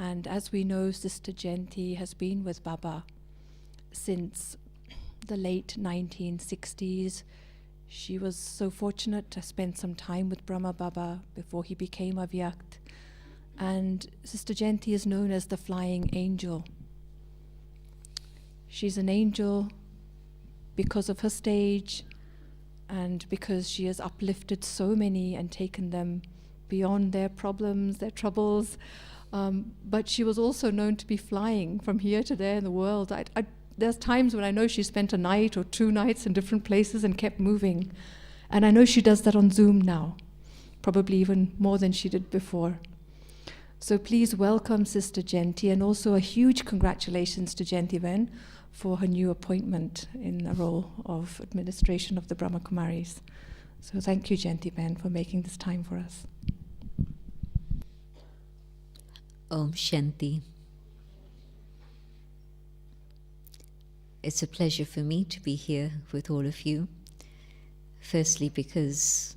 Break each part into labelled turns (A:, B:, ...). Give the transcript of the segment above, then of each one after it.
A: And as we know, Sister Jayanti has been with Baba since the late 1960s. She was so fortunate to spend some time with Brahma Baba before he became Avyakt. And Sister Jayanti is known as the flying angel. She's an angel because of her stage and because she has uplifted so many and taken them beyond their problems, their troubles. But she was also known to be flying from here to there in the world. There's times when I know she spent a night or 2 nights in different places and kept moving. And I know she does that on Zoom now, probably even more than she did before. So please welcome Sister Jayanti, and also a huge congratulations to Jayanti Ben for her new appointment in the role of administration of the Brahma Kumaris. So thank you, Jayanti Ben, for making this time for us.
B: Om Shanti. It's a pleasure for me to be here with all of you. Firstly, because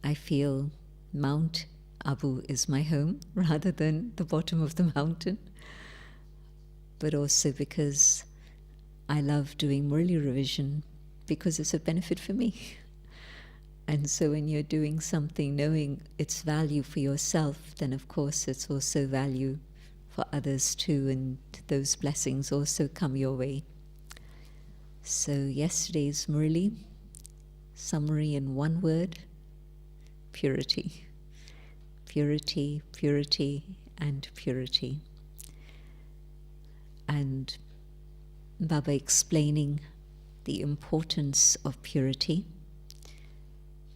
B: I feel Mount Abu is my home rather than the bottom of the mountain. But also because I love doing Murli revision because it's a benefit for me. And so when you're doing something knowing its value for yourself, then of course it's also value for others too, and those blessings also come your way. So yesterday's Murli, summary in one word: purity. Purity, purity, and purity. And Baba explaining the importance of purity.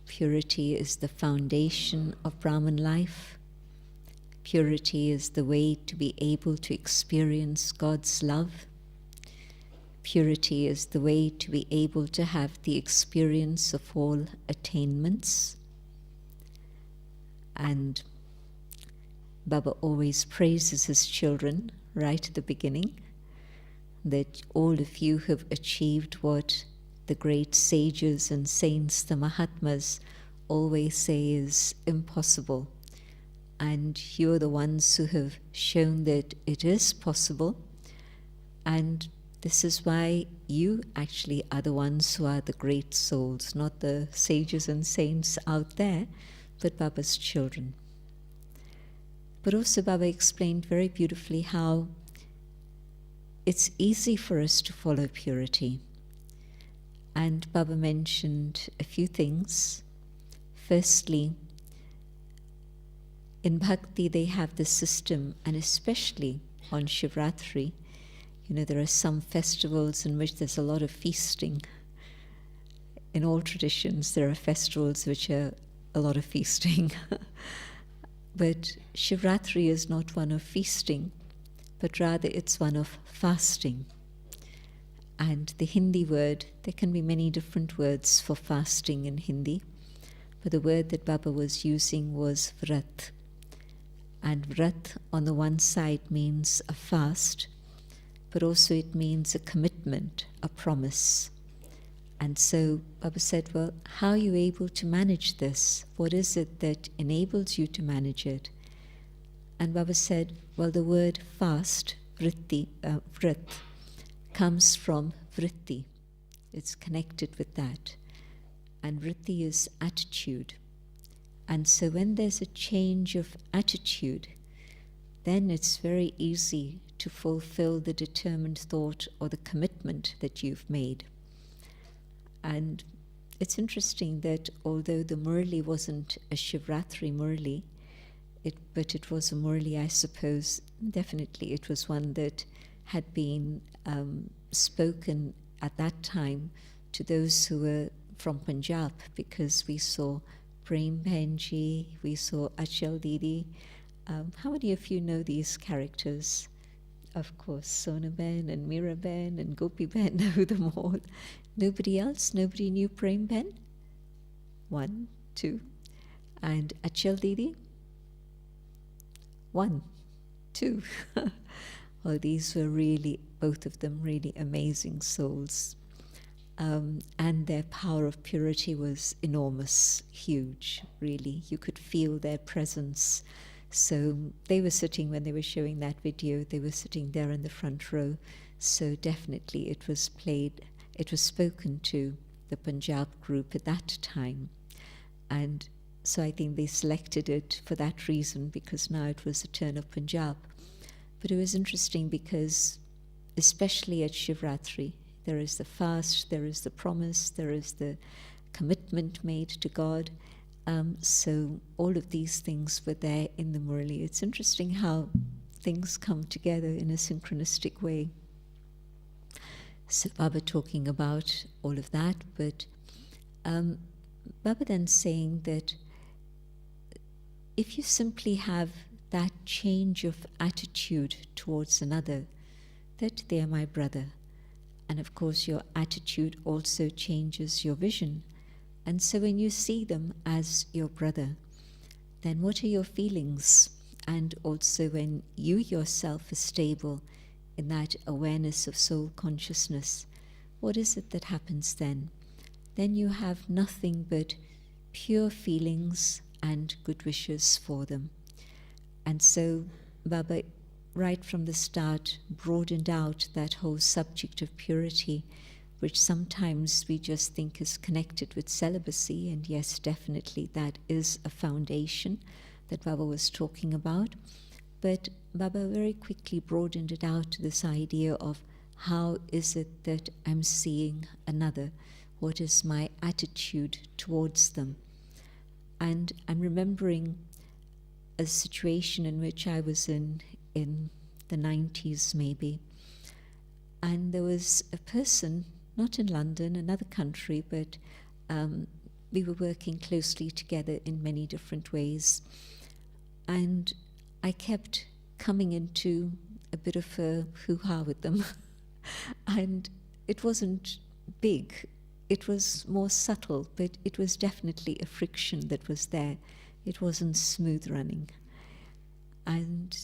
B: Purity is the foundation of Brahman life. Purity is the way to be able to experience God's love. Purity is the way to be able to have the experience of all attainments. And Baba always praises his children right at the beginning, that all of you have achieved what the great sages and saints, the Mahatmas, always say is impossible. And you're the ones who have shown that it is possible. And this is why you actually are the ones who are the great souls, not the sages and saints out there, but Baba's children. But also Baba explained very beautifully how it's easy for us to follow purity. And Baba mentioned a few things. Firstly, in Bhakti they have the system, and especially on Shivratri, there are some festivals in which there's a lot of feasting. In all traditions, there are festivals which are a lot of feasting. But Shivratri is not one of feasting, but rather it's one of fasting. And the Hindi word, there can be many different words for fasting in Hindi, but the word that Baba was using was vrat. And vrat on the one side means a fast, but also it means a commitment, a promise. And so Baba said, well, how are you able to manage this? What is it that enables you to manage it? And Baba said, well, the word fast, vrit, comes from vritti. It's connected with that. And vritti is attitude. And so when there's a change of attitude, then it's very easy to fulfill the determined thought or the commitment that you've made. And it's interesting that although the Murli wasn't a Shivratri Murli, but it was a Murli, I suppose, definitely it was one that had been spoken at that time to those who were from Punjab, because we saw Prem Benji, we saw Achal Didi. How many of you know these characters? Of course, Sona Ben and Meera Ben and Gopi Ben know them all. Nobody else? Nobody knew Prem Ben? 1, 2. And Achal Didi? 1, 2. Oh, these were really, both of them, really amazing souls. And their power of purity was enormous, huge, really. You could feel their presence So they were sitting, when they were showing that video, they were sitting there in the front row. So definitely it was played, it was spoken to the Punjab group at that time. And so I think they selected it for that reason, because now it was the turn of Punjab. But it was interesting because, especially at Shivratri, there is the fast, there is the promise, there is the commitment made to God. So all of these things were there in the Murli. It's interesting how things come together in a synchronistic way. So Baba talking about all of that, but Baba then saying that if you simply have that change of attitude towards another, that they are my brother, and of course your attitude also changes your vision. And so when you see them as your brother, then what are your feelings? And also when you yourself are stable in that awareness of soul consciousness, what is it that happens then? Then you have nothing but pure feelings and good wishes for them. And so Baba, right from the start, broadened out that whole subject of purity, which sometimes we just think is connected with celibacy, and yes, definitely that is a foundation that Baba was talking about. But Baba very quickly broadened it out to this idea of how is it that I'm seeing another? What is my attitude towards them? And I'm remembering a situation in which I was in the 90s maybe, and there was a person, not in London, another country, but we were working closely together in many different ways. And I kept coming into a bit of a hoo-ha with them. And it wasn't big, it was more subtle, but it was definitely a friction that was there. It wasn't smooth running. And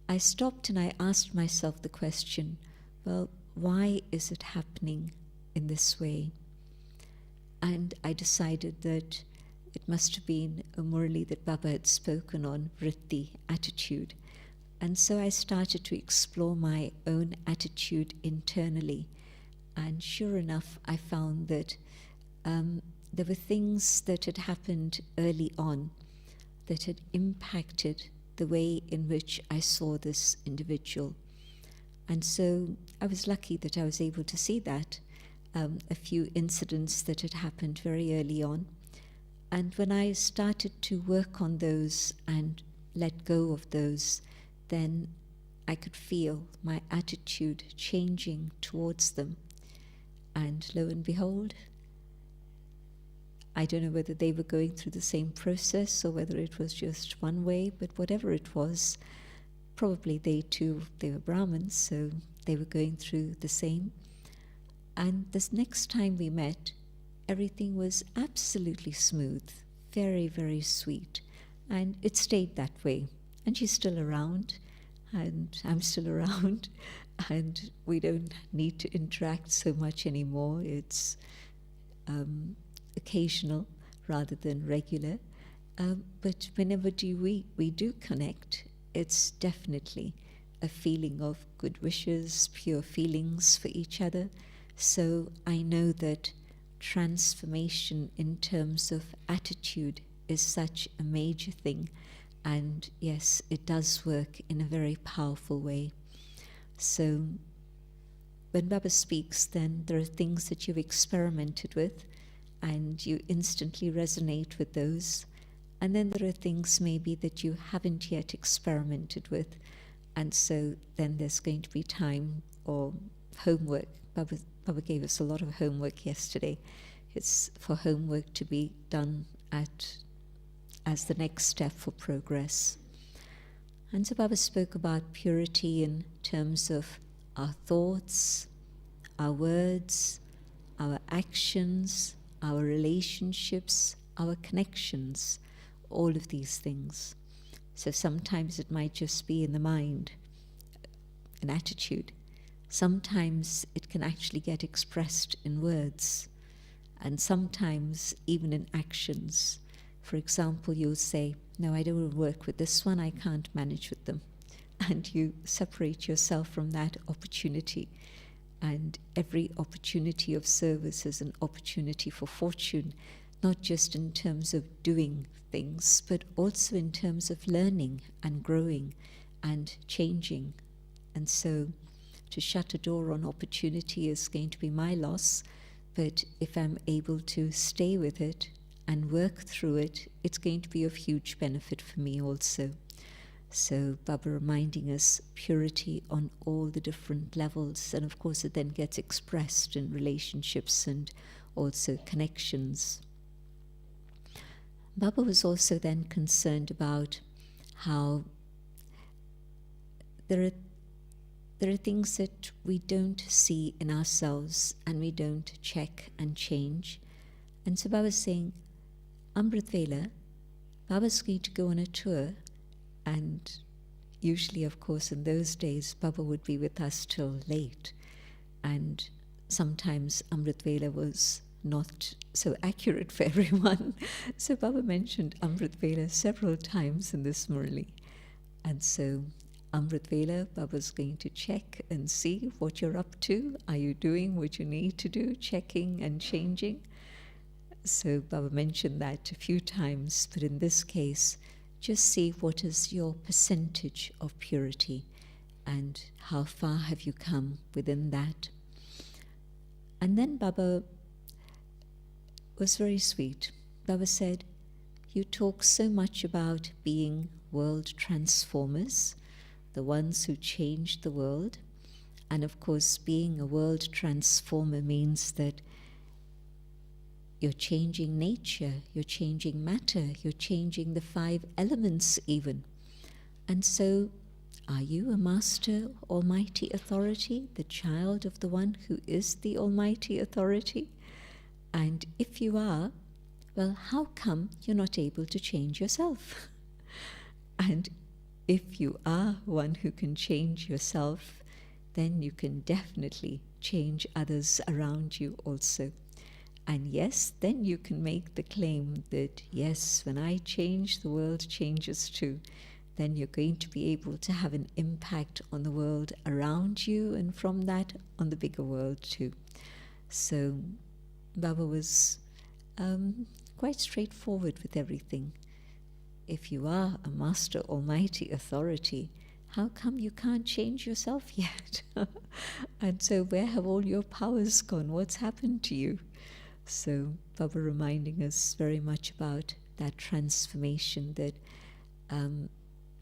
B: I stopped and I asked myself the question, well, why is it happening in this way? And I decided that it must have been a Murli that Baba had spoken on, vritti, attitude. And so I started to explore my own attitude internally. And sure enough, I found that there were things that had happened early on that had impacted the way in which I saw this individual. And so I was lucky that I was able to see that, a few incidents that had happened very early on. And when I started to work on those and let go of those, then I could feel my attitude changing towards them. And lo and behold, I don't know whether they were going through the same process or whether it was just one way, but whatever it was, probably they too, they were Brahmins, so they were going through the same. And this next time we met, everything was absolutely smooth, very, very sweet. And it stayed that way. And she's still around, and I'm still around, and we don't need to interact so much anymore. It's occasional rather than regular. But whenever we do connect, it's definitely a feeling of good wishes, pure feelings for each other. So I know that transformation in terms of attitude is such a major thing. And yes, it does work in a very powerful way. So when Baba speaks, then there are things that you've experimented with and you instantly resonate with those. And then there are things maybe that you haven't yet experimented with. And so then there's going to be time or homework. Baba gave us a lot of homework yesterday. It's for homework to be done as the next step for progress. And so Baba spoke about purity in terms of our thoughts, our words, our actions, our relationships, our connections, all of these things. So sometimes it might just be in the mind, an attitude. Sometimes it can actually get expressed in words, and sometimes even in actions. For example, you'll say, no, I don't work with this one, I can't manage with them. And you separate yourself from that opportunity. And every opportunity of service is an opportunity for fortune, not just in terms of doing things, but also in terms of learning and growing and changing. And so to shut a door on opportunity is going to be my loss, but if I'm able to stay with it and work through it, it's going to be of huge benefit for me also. So Baba reminding us purity on all the different levels, and of course it then gets expressed in relationships and also connections. Baba was also then concerned about how there are things that we don't see in ourselves and we don't check and change. And so Baba's saying, Amrit Vela, Baba's going to go on a tour, and usually, of course, in those days, Baba would be with us till late. And sometimes Amrit Vela was not so accurate for everyone. So Baba mentioned Amrit Vela several times in this Murli. And so Amrit Vela, Baba's going to check and see what you're up to. Are you doing what you need to do, checking and changing? So Baba mentioned that a few times, but in this case, just see what is your percentage of purity and how far have you come within that. And then Baba was very sweet. Baba said, you talk so much about being world transformers, the ones who change the world. And of course, being a world transformer means that you're changing nature, you're changing matter, you're changing the 5 elements even. And so, are you a master, almighty authority, the child of the one who is the almighty authority? And if you are, well, how come you're not able to change yourself? And if you are one who can change yourself, then you can definitely change others around you also. And yes, then you can make the claim that, yes, when I change, the world changes too. Then you're going to be able to have an impact on the world around you, and from that, on the bigger world too. So Baba was quite straightforward with everything. If you are a master almighty authority, how come you can't change yourself yet? And so where have all your powers gone? What's happened to you? So Baba reminding us very much about that transformation, that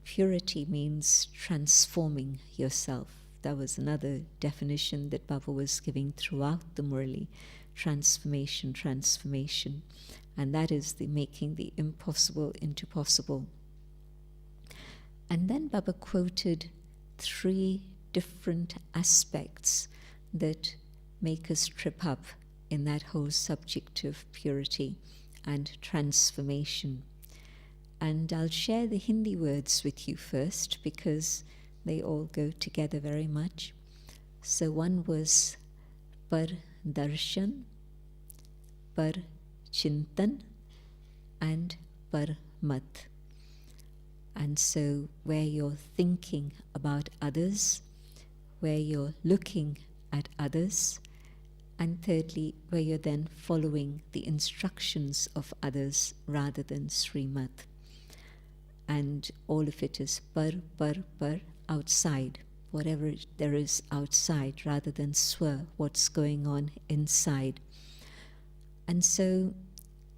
B: purity means transforming yourself. That was another definition that Baba was giving throughout the Murli. Transformation, transformation. And that is the making the impossible into possible. And then Baba quoted 3 different aspects that make us trip up in that whole subject of purity and transformation. And I'll share the Hindi words with you first because they all go together very much. So one was Swadarshan, Chintan, and Mat. And so where you're thinking about others, where you're looking at others, and thirdly, where you're then following the instructions of others rather than Srimat. And all of it is par, outside, whatever there is outside, rather than swa, what's going on inside. And so,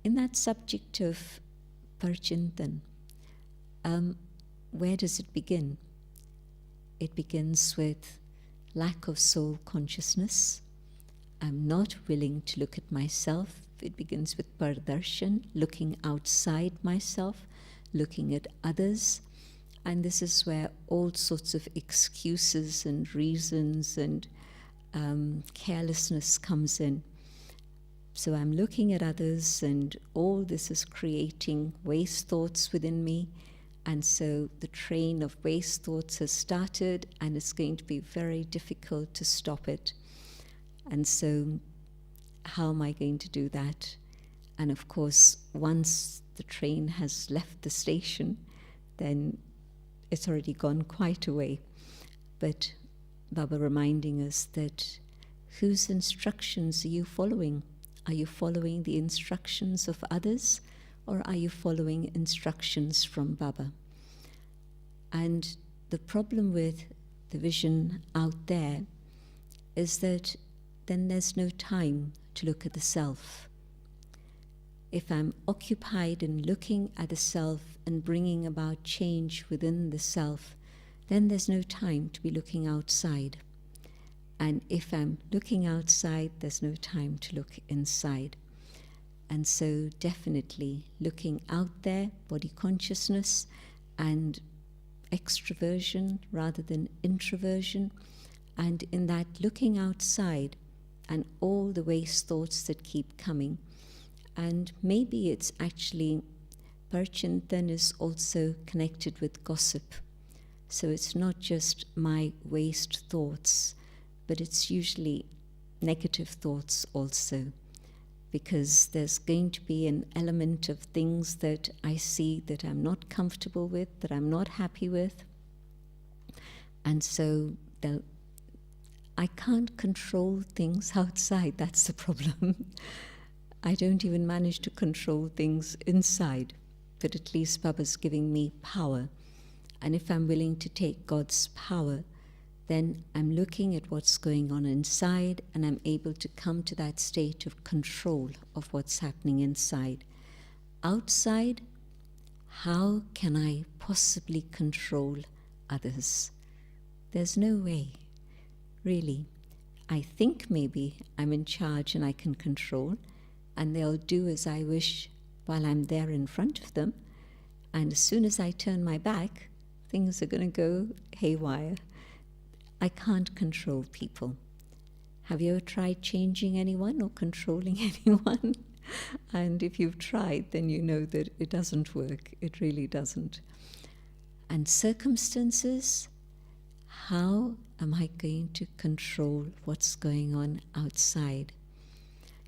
B: in that subject of Parchintan, where does it begin? It begins with lack of soul consciousness. I'm not willing to look at myself. It begins with Pardarshan, looking outside myself, looking at others. And this is where all sorts of excuses and reasons and carelessness comes in. So I'm looking at others, and all this is creating waste thoughts within me. And so the train of waste thoughts has started, and it's going to be very difficult to stop it. And so how am I going to do that? And of course, once the train has left the station, then it's already gone quite a way. But Baba reminding us that whose instructions are you following? Are you following the instructions of others, or are you following instructions from Baba? And the problem with the vision out there is that then there's no time to look at the self. If I'm occupied in looking at the self and bringing about change within the self, then there's no time to be looking outside. And if I'm looking outside, there's no time to look inside. And so definitely looking out there, body consciousness and extroversion rather than introversion, and in that looking outside and all the waste thoughts that keep coming. And maybe it's actually, Parchin then is also connected with gossip. So it's not just my waste thoughts, but it's usually negative thoughts also, because there's going to be an element of things that I see that I'm not comfortable with, that I'm not happy with. And so I can't control things outside, that's the problem. I don't even manage to control things inside, but at least Baba's giving me power. And if I'm willing to take God's power, then I'm looking at what's going on inside, and I'm able to come to that state of control of what's happening inside. Outside, how can I possibly control others? There's no way, really. I think maybe I'm in charge and I can control, and they'll do as I wish while I'm there in front of them. And as soon as I turn my back, things are going to go haywire. I can't control people. Have you ever tried changing anyone or controlling anyone? And if you've tried, then you know that it doesn't work. It really doesn't. And circumstances, how am I going to control what's going on outside?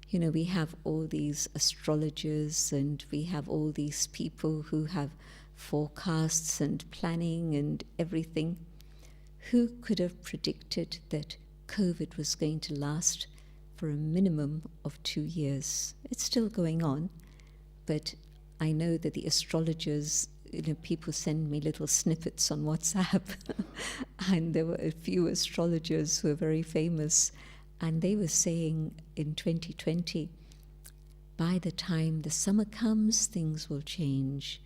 B: You know, we have all these astrologers and we have all these people who have forecasts and planning and everything. Who could have predicted that COVID was going to last for a minimum of 2 years? It's still going on, but I know that the astrologers, people send me little snippets on WhatsApp, and there were a few astrologers who are very famous, and they were saying in 2020, by the time the summer comes, things will change.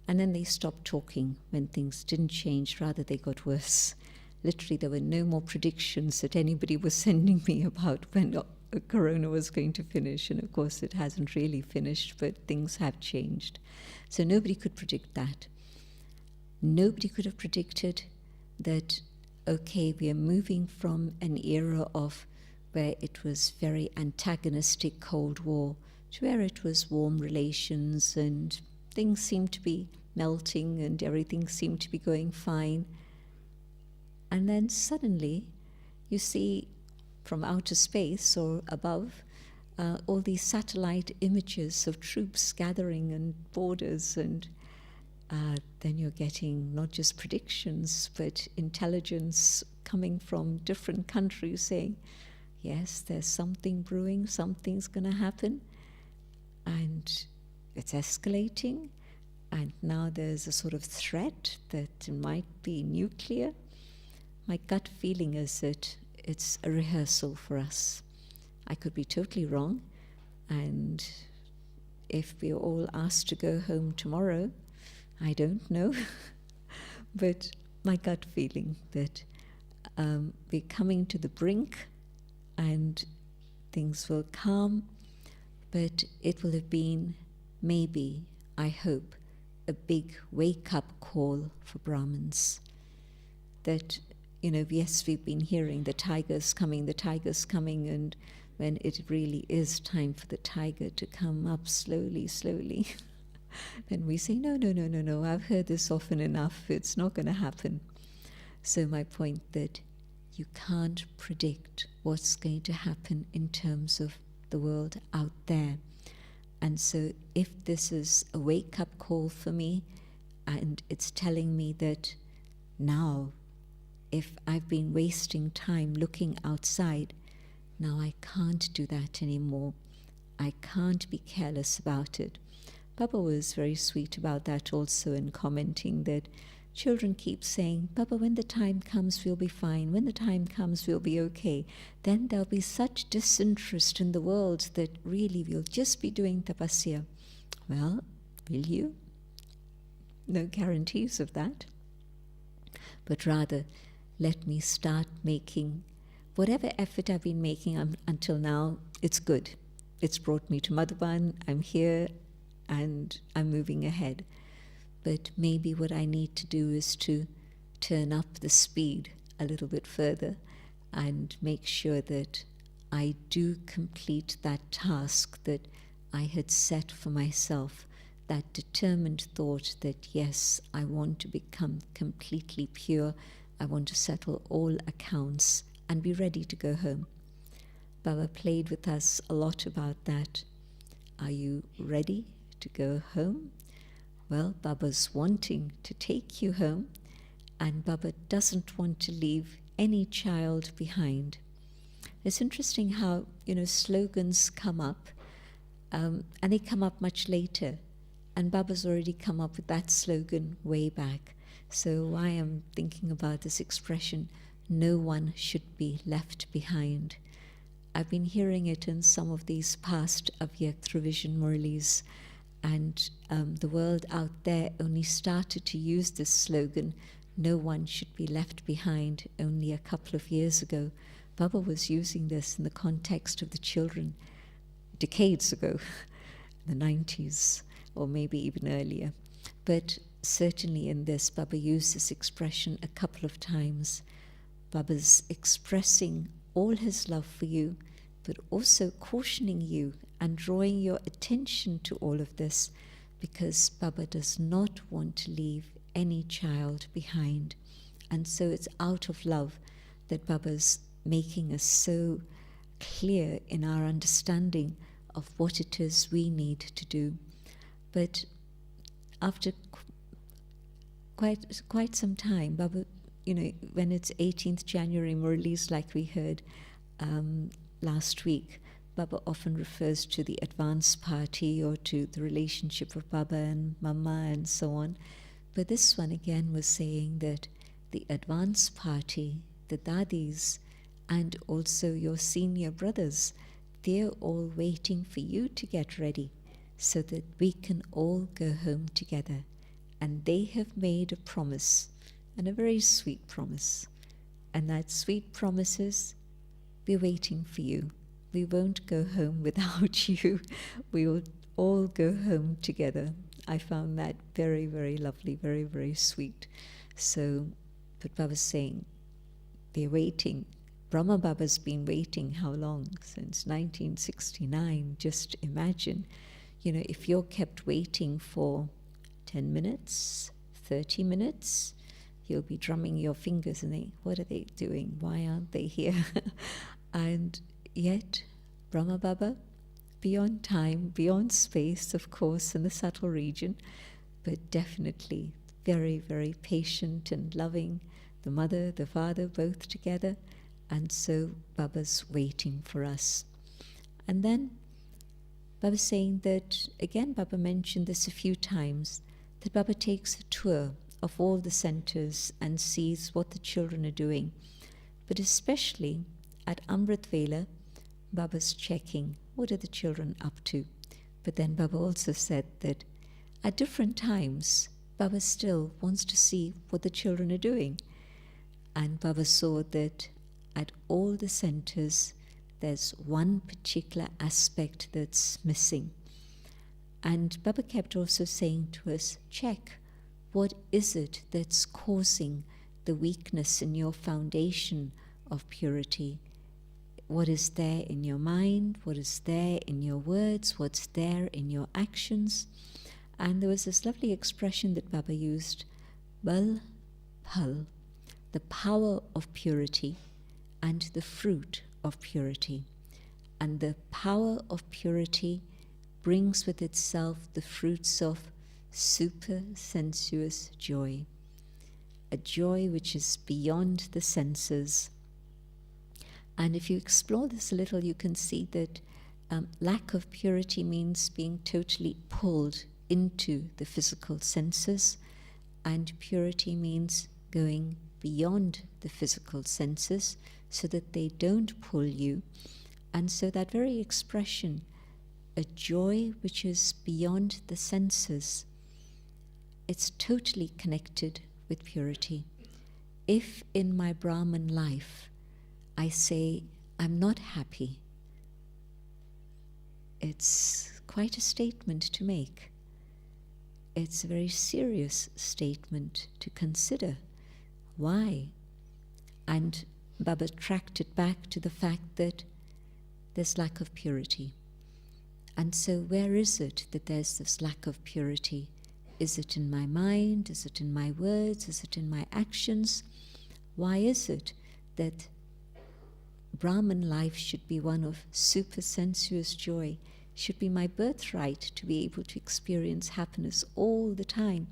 B: And then they stopped talking when things didn't change, rather they got worse. Literally, there were no more predictions that anybody was sending me about when Corona was going to finish. And of course, it hasn't really finished, but things have changed. So nobody could predict that. Nobody could have predicted that, okay, we are moving from an era of where it was very antagonistic Cold War to where it was warm relations and things seemed to be melting and everything seemed to be going fine. And then suddenly you see from outer space or above all these satellite images of troops gathering and borders, and then you're getting not just predictions but intelligence coming from different countries saying, yes, there's something brewing, something's going to happen, and it's escalating, and now there's a sort of threat that might be nuclear. My gut feeling is that it's a rehearsal for us. I could be totally wrong, and if we're all asked to go home tomorrow, I don't know. But my gut feeling that we're coming to the brink and things will calm, but it will have been maybe, I hope, a big wake-up call for Brahmins. That, yes, we've been hearing the tiger's coming, and when it really is time for the tiger to come up slowly, then we say, no, I've heard this often enough, it's not going to happen. So my point that you can't predict what's going to happen in terms of the world out there. And so if this is a wake-up call for me, and it's telling me that now, if I've been wasting time looking outside, now I can't do that anymore. I can't be careless about it. Baba was very sweet about that also, in commenting that children keep saying, Baba, when the time comes, we'll be fine. When the time comes, we'll be okay. Then there'll be such disinterest in the world that really we'll just be doing tapasya. Well, will you? No guarantees of that. But rather, let me start making whatever effort I've been making until now. It's good. It's brought me to Madhuban. I'm here and I'm moving ahead. But maybe what I need to do is to turn up the speed a little bit further and make sure that I do complete that task that I had set for myself, that determined thought that, yes, I want to become completely pure. I want to settle all accounts and be ready to go home. Baba played with us a lot about that. Are you ready to go home? Well, Baba's wanting to take you home, and Baba doesn't want to leave any child behind. It's interesting how, slogans come up, and they come up much later, and Baba's already come up with that slogan way back. So I am thinking about this expression, no one should be left behind. I've been hearing it in some of these past Avyakt revision Murlis, and the world out there only started to use this slogan, no one should be left behind, only a couple of years ago. Baba was using this in the context of the children decades ago, the 90s, or maybe even earlier. But certainly in this, Baba used this expression a couple of times. Baba's expressing all his love for you, but also cautioning you and drawing your attention to all of this, because Baba does not want to leave any child behind. And so it's out of love that Baba's making us so clear in our understanding of what it is we need to do. But after quite some time, Baba, when it's 18th January Murlis, like we heard last week, Baba often refers to the advance party or to the relationship of Baba and Mama and so on. But this one again was saying that the advance party, the dadis, and also your senior brothers, they're all waiting for you to get ready so that we can all go home together. And they have made a promise, and a very sweet promise. And that sweet promise is, we're waiting for you. We won't go home without you. We will all go home together. I found that very, very lovely, very, very sweet. So, but Baba's saying, they're waiting. Brahma Baba's been waiting how long? Since 1969. Just imagine, if you're kept waiting for 10 minutes, 30 minutes, you'll be drumming your fingers and think, what are they doing? Why aren't they here? And yet, Brahma Baba, beyond time, beyond space, of course, in the subtle region, but definitely very, very patient and loving, the mother, the father, both together, and so Baba's waiting for us. And then Baba's saying that, again, Baba mentioned this a few times, that Baba takes a tour of all the centers and sees what the children are doing. But especially at Amrit Vela, Baba's checking, what are the children up to? But then Baba also said that at different times, Baba still wants to see what the children are doing. And Baba saw that at all the centers, there's one particular aspect that's missing. And Baba kept also saying to us, check, what is it that's causing the weakness in your foundation of purity? What is there in your mind? What is there in your words? What's there in your actions? And there was this lovely expression that Baba used, Bal Phal, the power of purity and the fruit of purity. And the power of purity brings with itself the fruits of super sensuous joy, a joy which is beyond the senses. And if you explore this a little, you can see that lack of purity means being totally pulled into the physical senses, and purity means going beyond the physical senses so that they don't pull you. And so that very expression, a joy which is beyond the senses, it's totally connected with purity. If in my Brahman life I say, I'm not happy, it's quite a statement to make. It's a very serious statement to consider. Why? And Baba tracked it back to the fact that there's lack of purity. And so where is it that there's this lack of purity? Is it in my mind? Is it in my words? Is it in my actions? Why is it that Brahman life should be one of super sensuous joy, should be my birthright to be able to experience happiness all the time,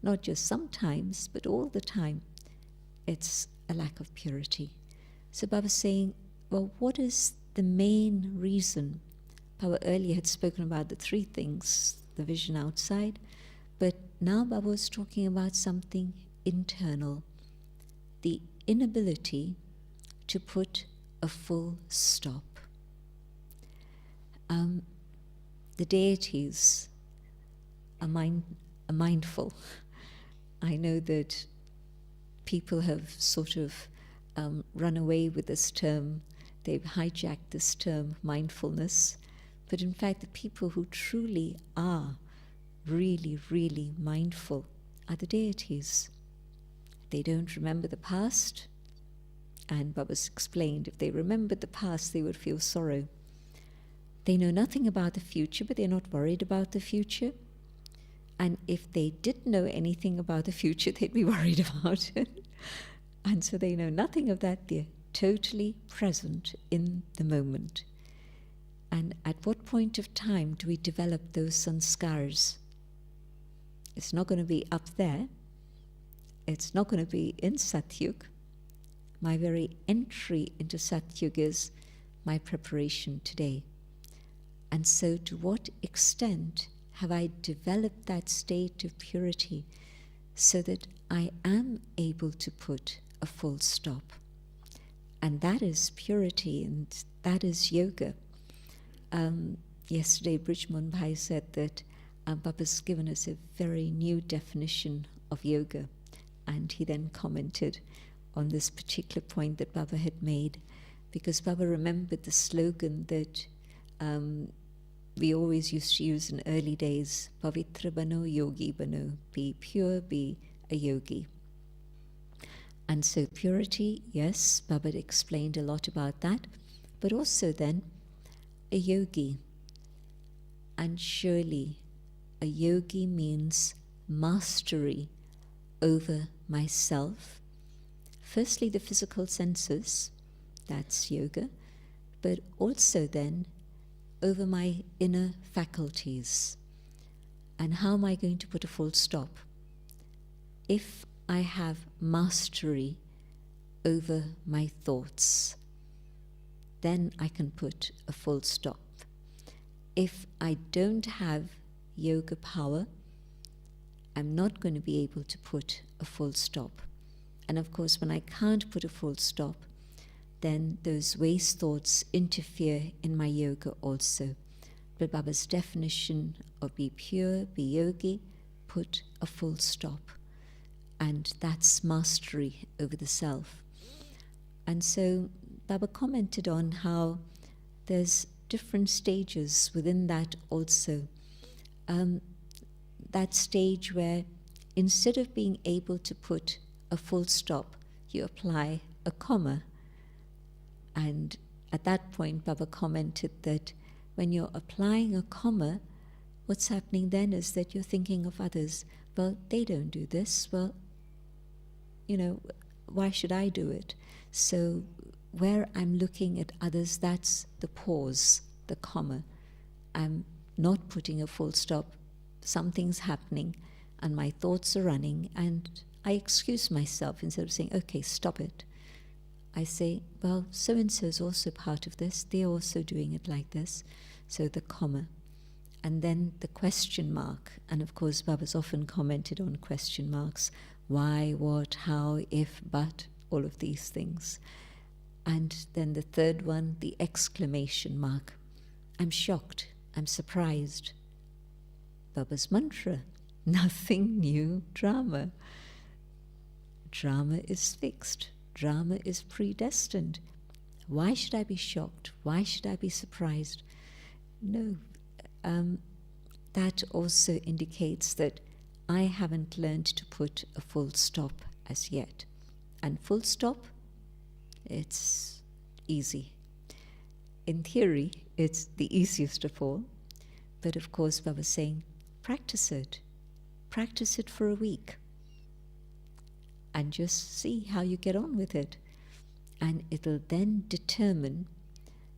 B: not just sometimes, but all the time? It's a lack of purity. So Baba's saying, well, what is the main reason? Baba earlier had spoken about the three things, the vision outside, but now Baba was talking about something internal, the inability to put a full stop. The deities are mindful. I know that people have sort of run away with this term. They've hijacked this term, mindfulness. But in fact, the people who truly are really, really mindful are the deities. They don't remember the past. And Baba's explained, if they remembered the past, they would feel sorrow. They know nothing about the future, but they're not worried about the future. And if they did know anything about the future, they'd be worried about it. And so they know nothing of that. They're totally present in the moment. And at what point of time do we develop those sanskars? It's not going to be up there. It's not going to be in Satyug. My very entry into Satyug is my preparation today. And so to what extent have I developed that state of purity so that I am able to put a full stop? And that is purity, and that is yoga. Yesterday, Brijmon Bhai said that Baba's given us a very new definition of yoga. And he then commented on this particular point that Baba had made, because Baba remembered the slogan that we always used to use in early days, Pavitra Bano Yogi Bano, be pure, be a yogi. And so purity, yes, Baba had explained a lot about that, but also then a yogi. And surely a yogi means mastery over myself. Firstly, the physical senses, that's yoga, but also then over my inner faculties. And how am I going to put a full stop? If I have mastery over my thoughts, then I can put a full stop. If I don't have yoga power, I'm not going to be able to put a full stop. And of course, when I can't put a full stop, then those waste thoughts interfere in my yoga also. But Baba's definition of be pure, be yogi, put a full stop. And that's mastery over the self. And so Baba commented on how there's different stages within that also. That stage where instead of being able to put a full stop, you apply a comma. And at that point, Baba commented that when you're applying a comma, what's happening then is that you're thinking of others. Well, they don't do this. Well, why should I do it? So where I'm looking at others, that's the pause, the comma. I'm not putting a full stop, something's happening and my thoughts are running, and I excuse myself instead of saying, okay, stop it. I say, well, so-and-so is also part of this. They're also doing it like this. So the comma. And then the question mark. And of course, Baba's often commented on question marks. Why, what, how, if, but, all of these things. And then the third one, the exclamation mark. I'm shocked. I'm surprised. Baba's mantra. Nothing new drama. Drama is fixed. Drama is predestined. Why should I be shocked? Why should I be surprised? No. That also indicates that I haven't learned to put a full stop as yet. And full stop, it's easy. In theory, it's the easiest of all. But of course, Baba's saying, practice it. Practice it for a week. And just see how you get on with it. And it'll then determine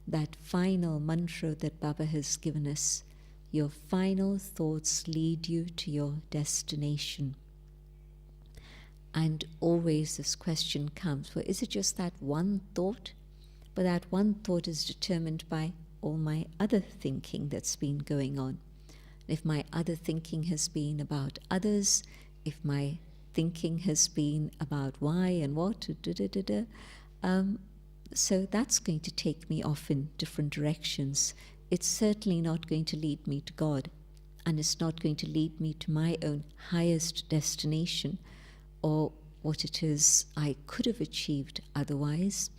B: that final mantra that Baba has given us. Your final thoughts lead you to your destination. And always this question comes, well, is it just that one thought? But that one thought is determined by all my other thinking that's been going on. If my other thinking has been about others, if my thinking has been about why and what, so that's going to take me off in different directions. It's certainly not going to lead me to God, and it's not going to lead me to my own highest destination or what it is I could have achieved otherwise.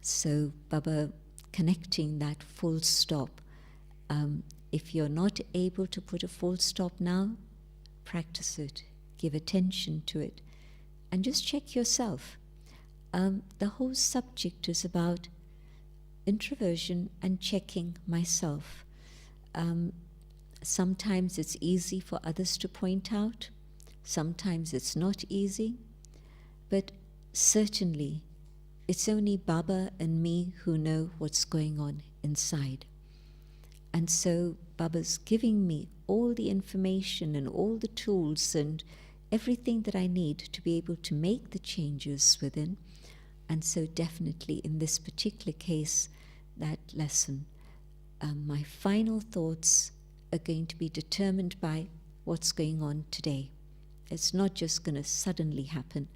B: So Baba connecting that full stop. If you're not able to put a full stop now, practice it, give attention to it, and just check yourself. The whole subject is about introversion and checking myself. Sometimes it's easy for others to point out, sometimes it's not easy, but certainly it's only Baba and me who know what's going on inside. And so Baba's giving me all the information and all the tools and everything that I need to be able to make the changes within. And so definitely in this particular case, that lesson, my final thoughts are going to be determined by what's going on today. It's not just going to suddenly happen,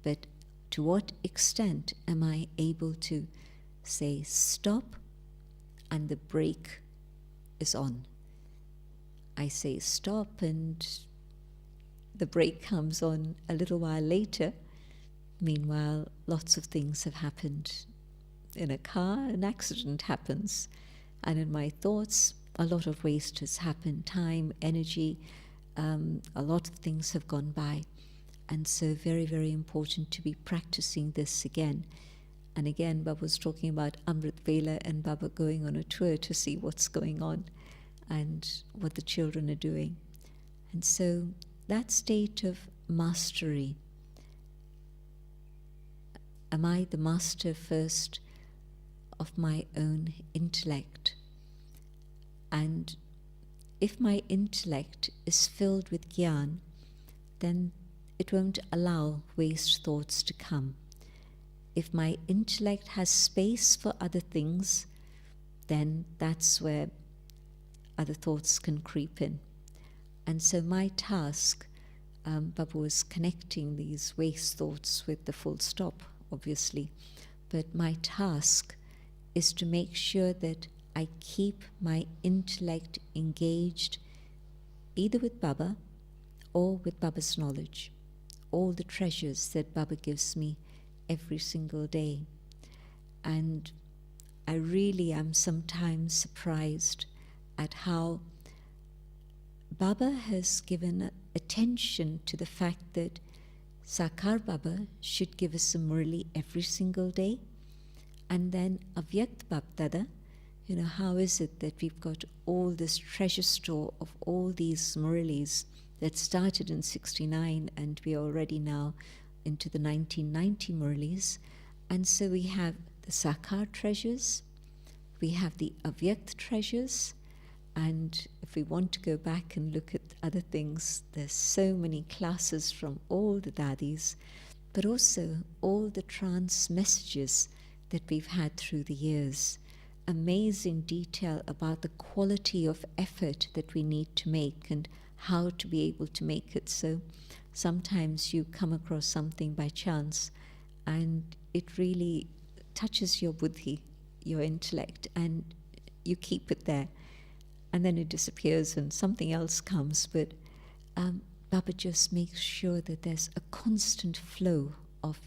B: but to what extent am I able to say stop and the brake is on. I say stop and the brake comes on a little while later. Meanwhile, lots of things have happened. In a car, an accident happens. And in my thoughts, a lot of waste has happened. Time, energy, a lot of things have gone by. And so very, very important to be practicing this again. And again, Baba was talking about Amrit Vela and Baba going on a tour to see what's going on and what the children are doing. And so that state of mastery. Am I the master first of my own intellect? And if my intellect is filled with gyan, then it won't allow waste thoughts to come. If my intellect has space for other things, then that's where other thoughts can creep in. And so my task, Baba was connecting these waste thoughts with the full stop, obviously, but my task is to make sure that I keep my intellect engaged either with Baba or with Baba's knowledge, all the treasures that Baba gives me every single day. And I really am sometimes surprised at how Baba has given attention to the fact that Sakar Baba should give us a Murli every single day. And then Avyakt Bapdada, how is it that we've got all this treasure store of all these Murlis that started in 69 and we are already now into the 1990 Murlis. And so we have the Sakar treasures, we have the Avyakt treasures, And if we want to go back and look at other things, there's so many classes from all the daddies, but also all the trance messages that we've had through the years. Amazing detail about the quality of effort that we need to make and how to be able to make it. So sometimes you come across something by chance and it really touches your buddhi, your intellect, and you keep it there. And then it disappears and something else comes. But Baba just makes sure that there's a constant flow of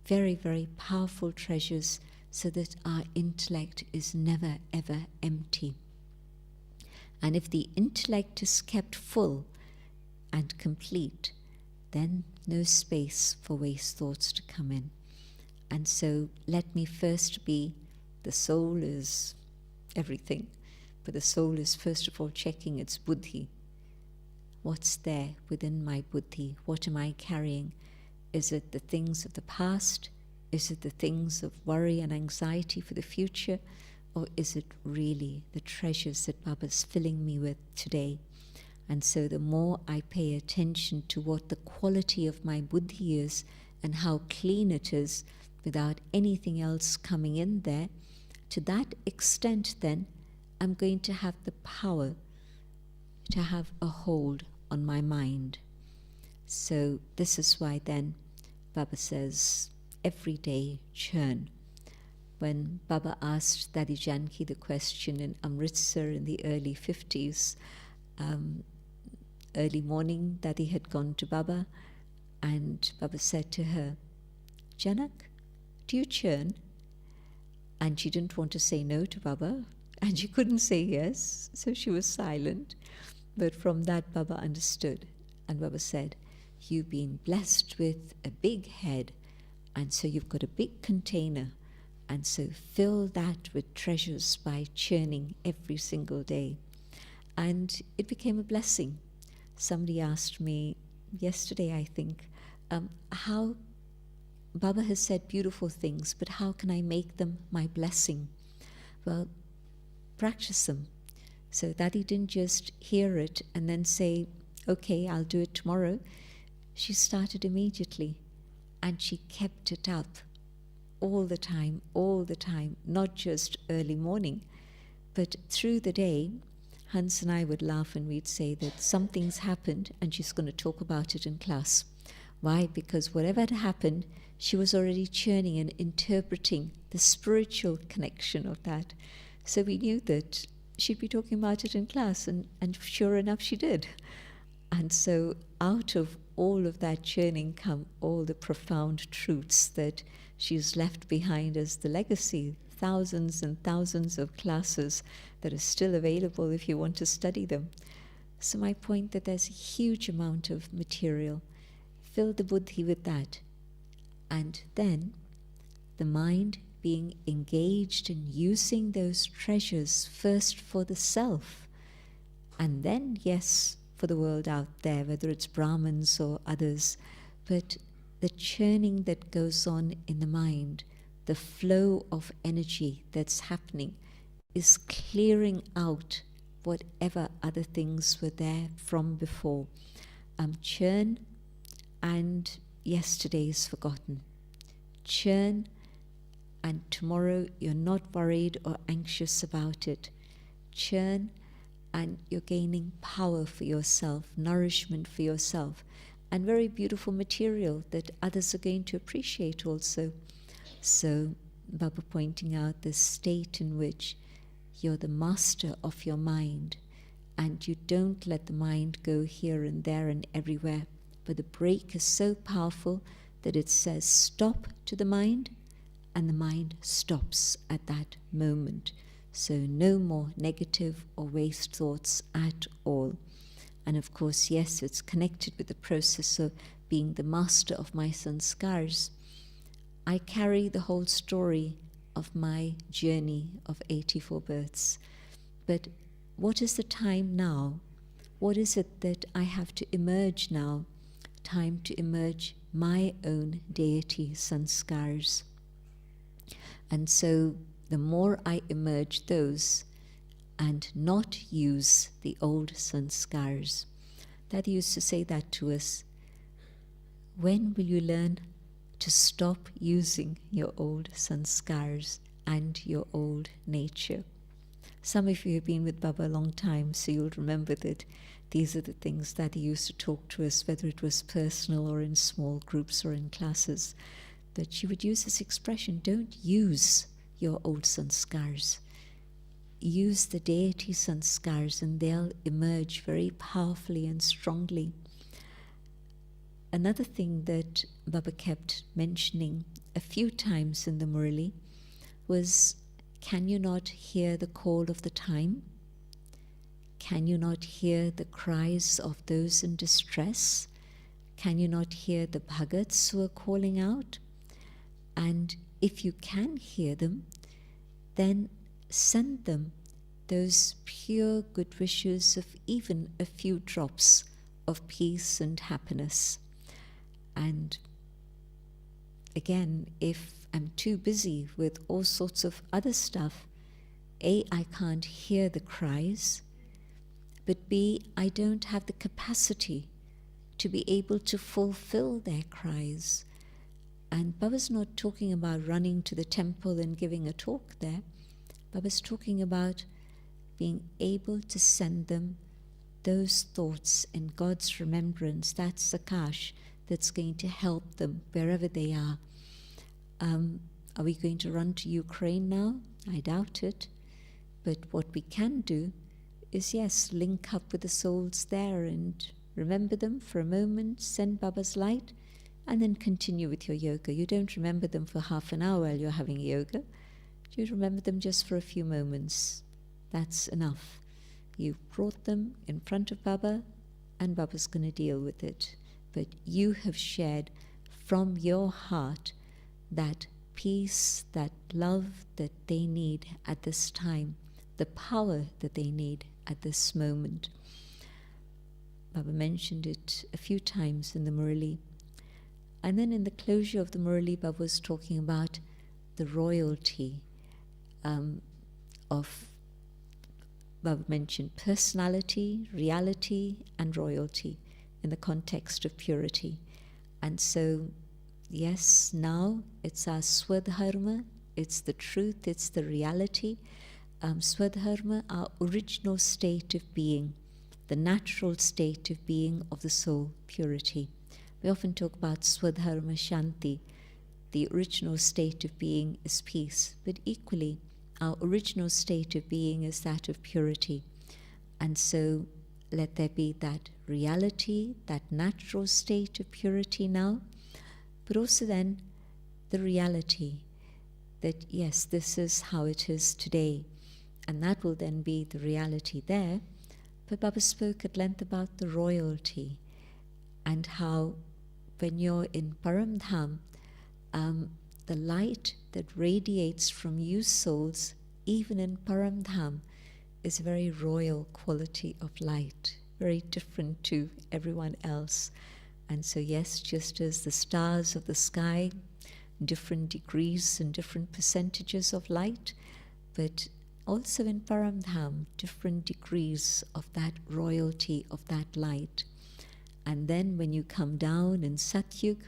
B: very, very powerful treasures so that our intellect is never, ever empty. And if the intellect is kept full and complete, then no space for waste thoughts to come in. And so let me first be, the soul is everything. But the soul is first of all checking its buddhi. What's there within my buddhi? What am I carrying? Is it the things of the past? Is it the things of worry and anxiety for the future? Or is it really the treasures that Baba's filling me with today? And so the more I pay attention to what the quality of my buddhi is and how clean it is without anything else coming in there, to that extent then I'm going to have the power to have a hold on my mind. So this is why then Baba says, every day churn. When Baba asked Dadi Janki the question in Amritsar in the early 50s, early morning, Dadi had gone to Baba, and Baba said to her, Janak, do you churn? And she didn't want to say no to Baba, and she couldn't say yes, so she was silent. But from that, Baba understood. And Baba said, you've been blessed with a big head, and so you've got a big container. And so fill that with treasures by churning every single day. And it became a blessing. Somebody asked me yesterday, I think, how Baba has said beautiful things, but how can I make them my blessing? Well, practice them. So Dadi didn't just hear it and then say, okay, I'll do it tomorrow. She started immediately, and she kept it up all the time, not just early morning, but through the day. Hans and I would laugh and we'd say that something's happened and she's going to talk about it in class. Why? Because whatever had happened, she was already churning and interpreting the spiritual connection of that. So we knew that she'd be talking about it in class, and sure enough she did. And so out of all of that churning come all the profound truths that she's left behind as the legacy, thousands and thousands of classes that are still available if you want to study them. So my point that there's a huge amount of material. Fill the buddhi with that. And then the mind being engaged in using those treasures first for the self, and then, yes, for the world out there, whether it's Brahmins or others, but the churning that goes on in the mind, the flow of energy that's happening, is clearing out whatever other things were there from before. Churn, and yesterday's forgotten. Churn, and tomorrow you're not worried or anxious about it. Churn, and you're gaining power for yourself, nourishment for yourself, and very beautiful material that others are going to appreciate also. So Baba pointing out the state in which you're the master of your mind, and you don't let the mind go here and there and everywhere. But the break is so powerful that it says stop to the mind, and the mind stops at that moment. So no more negative or waste thoughts at all. And of course, yes, it's connected with the process of being the master of my sanskars. I carry the whole story of my journey of 84 births. But what is the time now? What is it that I have to emerge now? Time to emerge my own deity sanskars. And so the more I emerge those, and not use the old sanskars. Daddy used to say that to us. When will you learn to stop using your old sanskars and your old nature? Some of you have been with Baba a long time, so you'll remember that these are the things that he used to talk to us, whether it was personal or in small groups or in classes, that she would use this expression, don't use your old sanskars. Use the deity sanskars and they'll emerge very powerfully and strongly. Another thing that Baba kept mentioning a few times in the Murli was, can you not hear the call of the time? Can you not hear the cries of those in distress? Can you not hear the bhagats who are calling out? And if you can hear them, then send them those pure good wishes of even a few drops of peace and happiness. And again, if I'm too busy with all sorts of other stuff, A, I can't hear the cries, but B, I don't have the capacity to be able to fulfill their cries. And Baba's not talking about running to the temple and giving a talk there. Baba's talking about being able to send them those thoughts in God's remembrance, that sakash that's going to help them wherever they are. Are we going to run to Ukraine now? I doubt it. But what we can do is, yes, link up with the souls there and remember them for a moment, send Baba's light, and then continue with your yoga. You don't remember them for half an hour while you're having yoga. You remember them just for a few moments. That's enough. You've brought them in front of Baba, and Baba's going to deal with it. But you have shared from your heart that peace, that love that they need at this time, the power that they need at this moment. Baba mentioned it a few times in the Murli. And then in the closure of the Murli, Baba was talking about the royalty of, Baba mentioned personality, reality, and royalty in the context of purity. And so, yes, now it's our Swadharma, it's the truth, it's the reality. Swadharma, our original state of being, the natural state of being of the soul, purity. We often talk about Swadharma Shanti, the original state of being is peace, but equally, our original state of being is that of purity. And so, let there be that reality, that natural state of purity now, but also then the reality that, yes, this is how it is today, and that will then be the reality there. But Baba spoke at length about the royalty and how when you're in Paramdham, the light that radiates from you souls, even in Paramdham, is a very royal quality of light, very different to everyone else. And so yes, just as the stars of the sky, different degrees and different percentages of light, but also in Paramdham, different degrees of that royalty, of that light. And then when you come down in Satyug,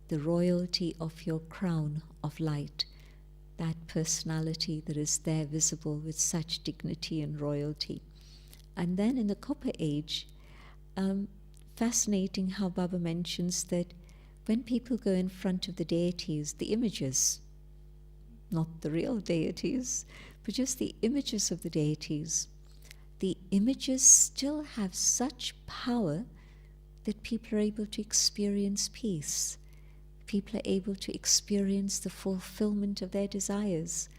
B: the royalty of your crown of light, that personality that is there visible with such dignity and royalty. And then in the Copper Age, fascinating how Baba mentions that when people go in front of the deities, the images, not the real deities, but just the images of the images still have such power that people are able to experience peace. People are able to experience the fulfillment of their desires,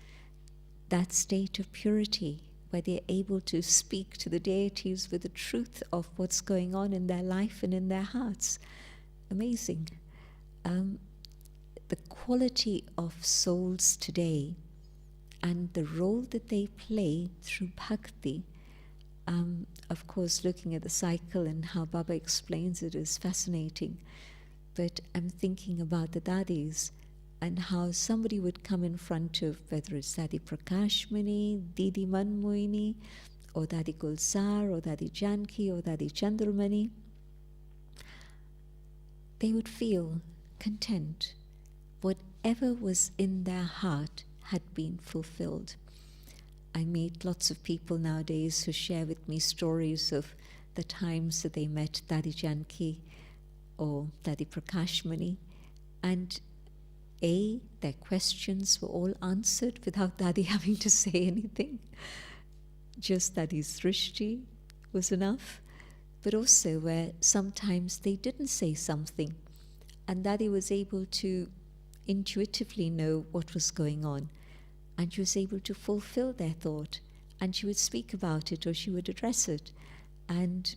B: that state of purity where they're able to speak to the deities with the truth of what's going on in their life and in their hearts. Amazing. The quality of souls today and the role that they play through bhakti, of course looking at the cycle and how Baba explains it is fascinating. But I'm thinking about the dadis and how somebody would come in front of, whether it's Dadi Prakashmani, Didi Manmoini, or Dadi Gulzar, or Dadi Janki, or Dadi Chandramani, they would feel content. Whatever was in their heart had been fulfilled. I meet lots of people nowadays who share with me stories of the times that they met Dadi Janki or Dadi Prakashmani, and their questions were all answered without Dadi having to say anything. Just Dadi's drishti was enough. But also where sometimes they didn't say something, and Dadi was able to intuitively know what was going on, and she was able to fulfill their thought, and she would speak about it or she would address it, and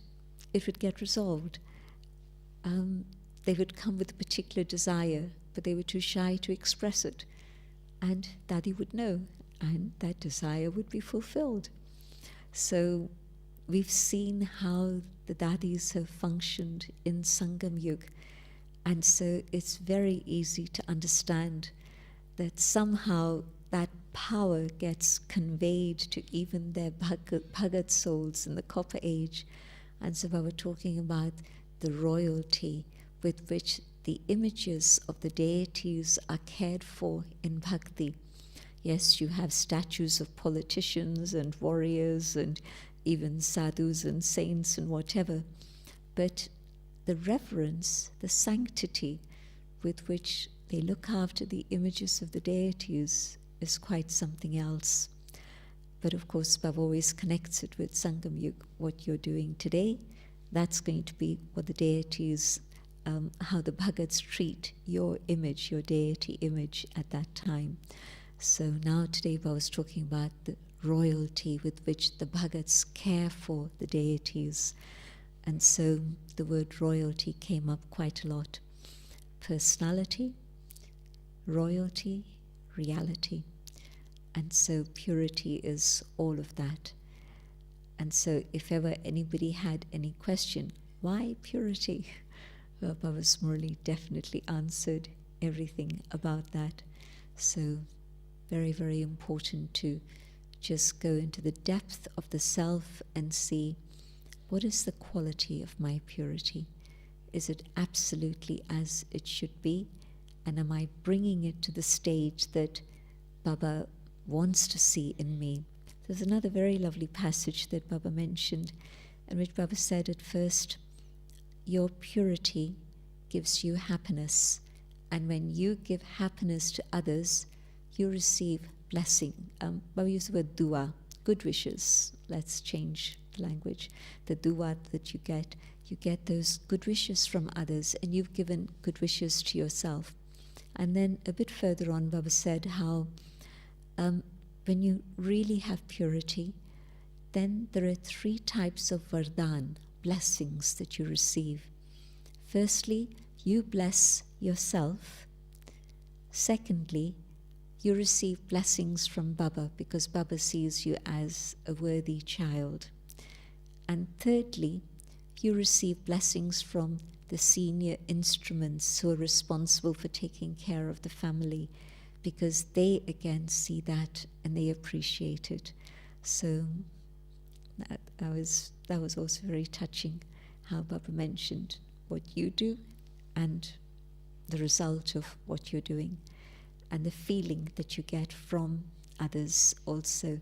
B: it would get resolved. They would come with a particular desire, but they were too shy to express it, and Dadi would know, and that desire would be fulfilled. So we've seen how the Dadis have functioned in Sangam Yug, and so it's very easy to understand that somehow that power gets conveyed to even their Bhagat souls in the Copper Age. And so we're talking about the royalty with which the images of the deities are cared for in Bhakti. Yes, you have statues of politicians and warriors and even sadhus and saints and whatever, but the reverence, the sanctity with which they look after the images of the deities is quite something else. But of course, Baba always connects it with Sangam Yug. What you're doing today, that's going to be what the deities, how the Bhagats treat your image, your deity image at that time. So now today Baba was talking about the royalty with which the Bhagats care for the deities. And so the word royalty came up quite a lot. Personality, royalty, reality. And so purity is all of that. And so if ever anybody had any question, why purity? Well, Baba's Murli definitely answered everything about that. So very, very important to just go into the depth of the self and see, what is the quality of my purity? Is it absolutely as it should be? And am I bringing it to the stage that Baba wants to see in me? There's another very lovely passage that Baba mentioned, in which Baba said at first, your purity gives you happiness, and when you give happiness to others, you receive blessing. Baba used the word dua, good wishes. Let's change the language. The dua that you get those good wishes from others, and you've given good wishes to yourself. And then a bit further on, Baba said how when you really have purity, then there are 3 types of vardhan, blessings that you receive. Firstly, you bless yourself. Secondly, you receive blessings from Baba because Baba sees you as a worthy child. And thirdly, you receive blessings from the senior instruments who are responsible for taking care of the family, because they again see that and they appreciate it. So that was also very touching, how Baba mentioned what you do and the result of what you're doing, and the feeling that you get from others also.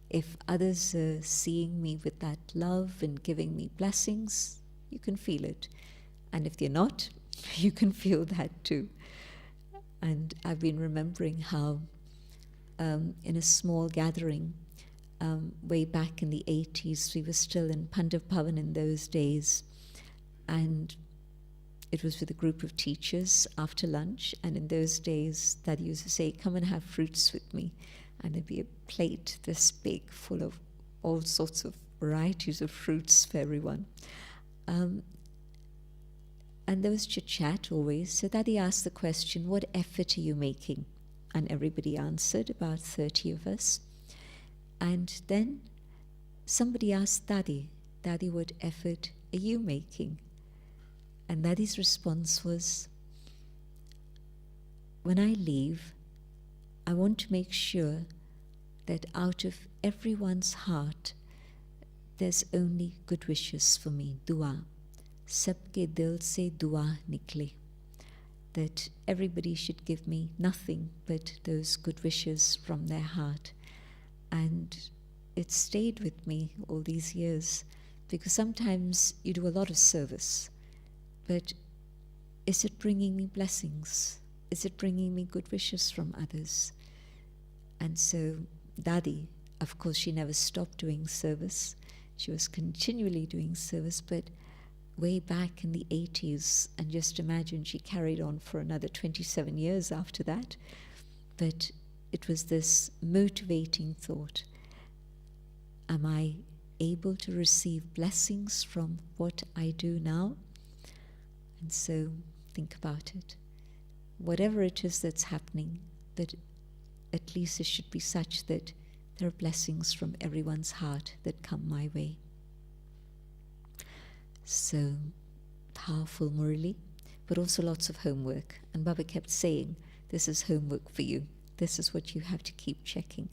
B: If others are seeing me with that love and giving me blessings, you can feel it. And if they're not, you can feel that too. And I've been remembering how in a small gathering way back in the 80s, we were still in Pandav Bhavan in those days, and it was with a group of teachers after lunch, and in those days Dad used to say, come and have fruits with me, and there'd be a plate this big full of all sorts of varieties of fruits for everyone. And there was chit-chat always, so Daddy asked the question, what effort are you making? And everybody answered, about 30 of us. And then somebody asked Daddy, what effort are you making? And Daddy's response was, when I leave, I want to make sure that out of everyone's heart, there's only good wishes for me, dua. Sabke dil se dua nikle. That everybody should give me nothing but those good wishes from their heart. And it stayed with me all these years, because sometimes you do a lot of service, but is it bringing me blessings? Is it bringing me good wishes from others? And so Dadi, of course, she never stopped doing service. She was continually doing service, but way back in the 80s, and just imagine she carried on for another 27 years after that. But it was this motivating thought: am I able to receive blessings from what I do now? And so think about it. Whatever it is that's happening, but at least it should be such that there are blessings from everyone's heart that come my way. So powerful Murli, but also lots of homework. And Baba kept saying, this is homework for you. This is what you have to keep checking.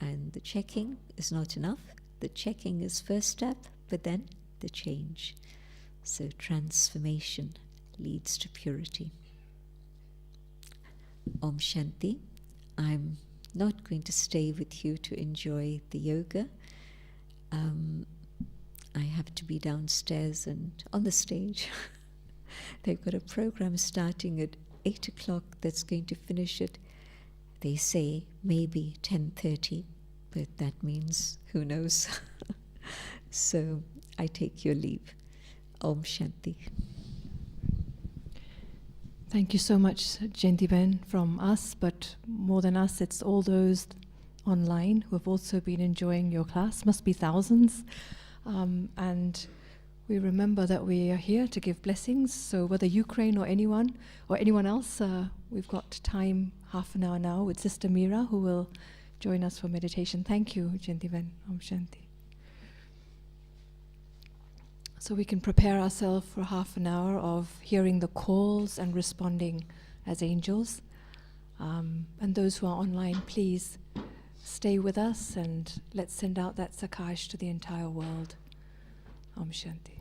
B: And the checking is not enough. The checking is first step, but then the change. So transformation leads to purity. Om Shanti. I'm not going to stay with you to enjoy the yoga. I have to be downstairs and on the stage. They've got a program starting at 8 o'clock that's going to finish at, they say, maybe 10:30, but that means who knows. So I take your leave. Om Shanti.
A: Thank you so much, Jayanti Ben, from us, but more than us, it's all those online who have also been enjoying your class. Must be thousands. And we remember that we are here to give blessings. So whether Ukraine or anyone else, we've got time, half an hour now, with Sister Meera, who will join us for meditation. Thank you, Jayanti Ben. Om Shanti. So we can prepare ourselves for half an hour of hearing the calls and responding as angels. And those who are online, please stay with us and let's send out that Sakash to the entire world. Om Shanti.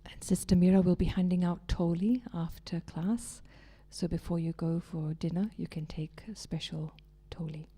A: And Sister Meera will be handing out Toli after class. So before you go for dinner, you can take a special Toli.